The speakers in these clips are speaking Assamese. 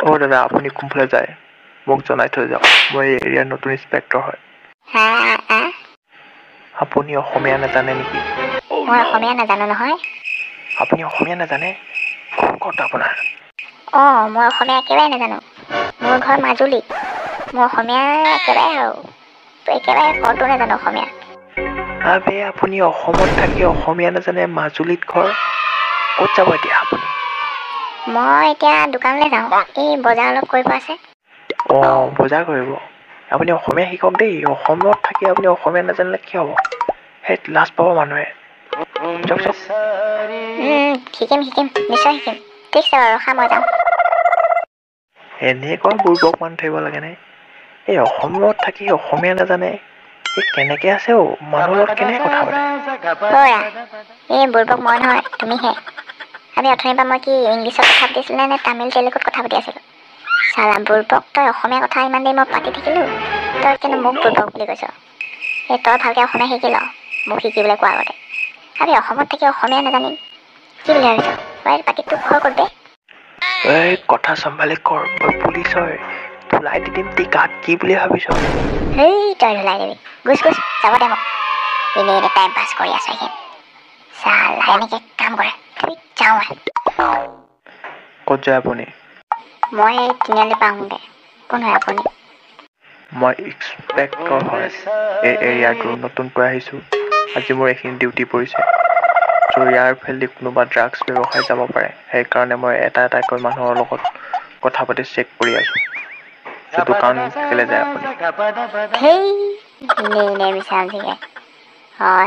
অ' দাদা আপুনি কোনফালে যায় মোক জনাই থৈ যাওক মই এই এৰিয়াৰ নতুন ইন্সপেক্টৰ হয় আপুনি অসমীয়া নাজানে নেকি মই অসমীয়া নাজানো নহয় আপুনি অসমীয়া নাজানে কোন ক'ত আপোনাৰ মই অসমীয়া একেবাৰে নাজানো মোৰ ঘৰ মাজুলীত মই অসমীয়া একেবাৰে কতো নাজানো অসমীয়া আবে আপুনি অসমত থাকি অসমীয়া নাজানে মাজুলীত ঘৰ ক'ত যাব এতিয়া আপুনি মই এতিয়া দোকানলৈ যাওঁ এই বজাৰ অলপ কৰিব আছে বজাৰ কৰিব আপুনি অসমীয়া শিকক দেই অসমত থাকি আপুনি অসমীয়া নাজানিলে কি হ'ব সেই লাজ পাব মানুহে শিকিম নিশ্চয় শিকিম ঠিক আছে বাৰু ৰখা মই যাওঁ এনেকুৱা বুৰ্বক মানুহ থাকিব লাগে নে এই অসমত থাকি অসমীয়া নাজানে এই কেনেকে আছে মানুহৰ লগত কেনেকে কথা পাতে এই বুৰ্বক মই নহয় তুমিহে আমি অথনিৰ পৰা মই কি ইংলিছত কথা পাতিছিলোঁ নে তামিল তেলেগুত কথা পাতি আছিলোঁ চালা বুৰ্বক তই অসমীয়া কথা ইমান দেৰি মই পাতি থাকিলোঁ তই কিন্তু মোক বুৰ্বক বুলি কৈছ এই তই ভালকৈ অসমীয়া শিকি ল মোক শিকিবলৈ কোৱাৰ আগতে আমি অসমত থাকি অসমীয়া নাজানিম কি বুলি ভাবিছ বাকী তোক ঘৰ ক'ত এই কথা চম্ভালি কৰ মই পুলিচ হয় ধুলাই দি দিম টিকাত কি বুলি ভাবিছ তই ধুলাই দিবি গুচ যাব দে মোক এনেই টাইম পাছ কৰি আছ এইখিনি চালা এনেকৈ কাম কৰে যাওঁ ক'ত যায় আপুনি মই এই তিনিআলি পাওঁগৈ কোন হয় আপুনি মই ইন্সপেক্টৰ হয় এই এৰিয়াটোৰ নতুনকৈ আহিছোঁ আজি মোৰ এইখিনি ডিউটি পৰিছে চ' ইয়াৰ ফালেদি কোনোবা ড্ৰাগছ ব্যৱসায় যাব পাৰে সেইকাৰণে মই এটাকৈ মানুহৰ লগত কথা পাতি চেক কৰি আছোঁ দোকান কেলৈ যায় আপুনি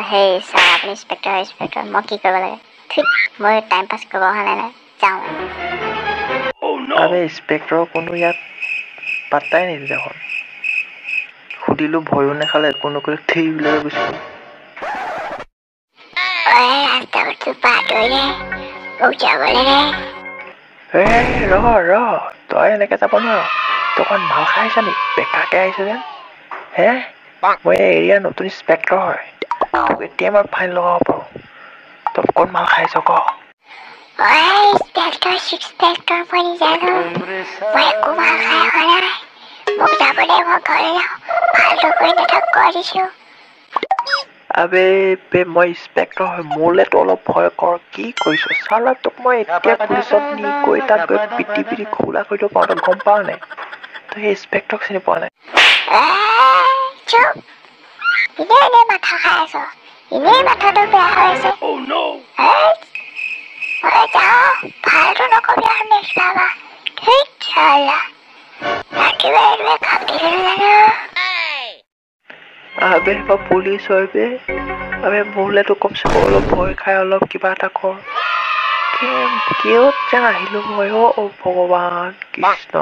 সেই ছাৰ আপুনি ইন্সপেক্টৰ মই কি কৰিব লাগে ঠিক মই টাইম পাছ কৰিব অহা নাই যাওঁ আৰে ইন্সপেক্টৰৰ কোনো ইয়াত পাত্তাই নিদিলে দেখোন সুধিলোঁ ভয়ো নাখালে একো নকৰিলে ঠিক বুলি গুচি গ'ল ৰ তই এনেকে যাব নোৱাৰ তই অকণ মাল খাই আহিছ নি বেকাকে আহিছ যেন মই এই এৰিয়াৰ নতুন ইন্সপেক্টৰ হয় তোক এতিয়া মই ফাইন লগাব পাৰোঁ তই অকণ মাল খাই আহিছ ক আবে মই ইন্সপেক্টৰ হয় মোলৈ তো অলপ ভয় কৰ কি কৰিছ চালা তোক মই এতিয়া পুলিচত নি গৈ তাত গৈ পিটি খোলা কৰি দিব পাৰোঁ তই গম পাৱ নাই তই সেই ইন্সপেক্টৰক চিনি পোৱা নাই মাথা খাই আছ এনেই মাথাটো বেয়া হৈ আছে ভালটো নকবি আৰু নেক্সট বাবা ঠিক চালা একেবাৰে খাম দিলে জানো আবে মই পুলিচ হয় বে আবে মোলৈ তো কমচে কম অলপ ভয় খাই অলপ কিবা এটা কৰ কিয় যেন আহিলোঁ মই ভগৱান কৃষ্ণ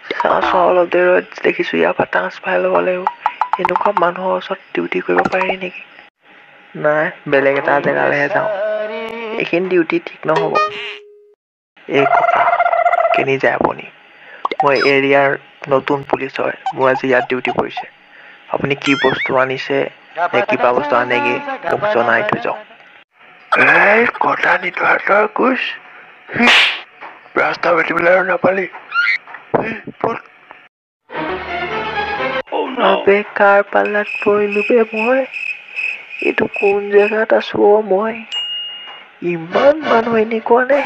চাওঁ অলপ দেৰত দেখিছোঁ ইয়াৰ পৰা ট্ৰান্সফাৰ ল'ব লাগিব এনেকুৱা মানুহৰ ওচৰত ডিউটি কৰিব পাৰি নেকি নাই বেলেগ এটা জেগালৈহে যাওঁ এইখিনি ডিউটি ঠিক নহ'ব এই কথা কেনি যায় আপুনি মই এৰিয়াৰ নতুন পুলিচ হয় মোৰ আজি ইয়াত ডিউটি পৰিছে আপুনি কি বস্তু আনিছে নে কিবা বস্তু আনেগৈ মোক জনাই থৈ যাওক এই কথা নিতোৰ কোচ ৰাস্তা পাতিবলৈ আৰু নাপালি আবে কাৰ পাল্লাত পৰিলো বে মই এইটো কোন জেগাত আছো মই ইমান মানুহ এনেকুৱা নে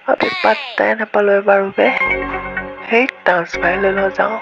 আবে পাত্তাই নাপালো এবাৰো বে সেই ট্ৰান্সফাৰ লৈ যাওঁ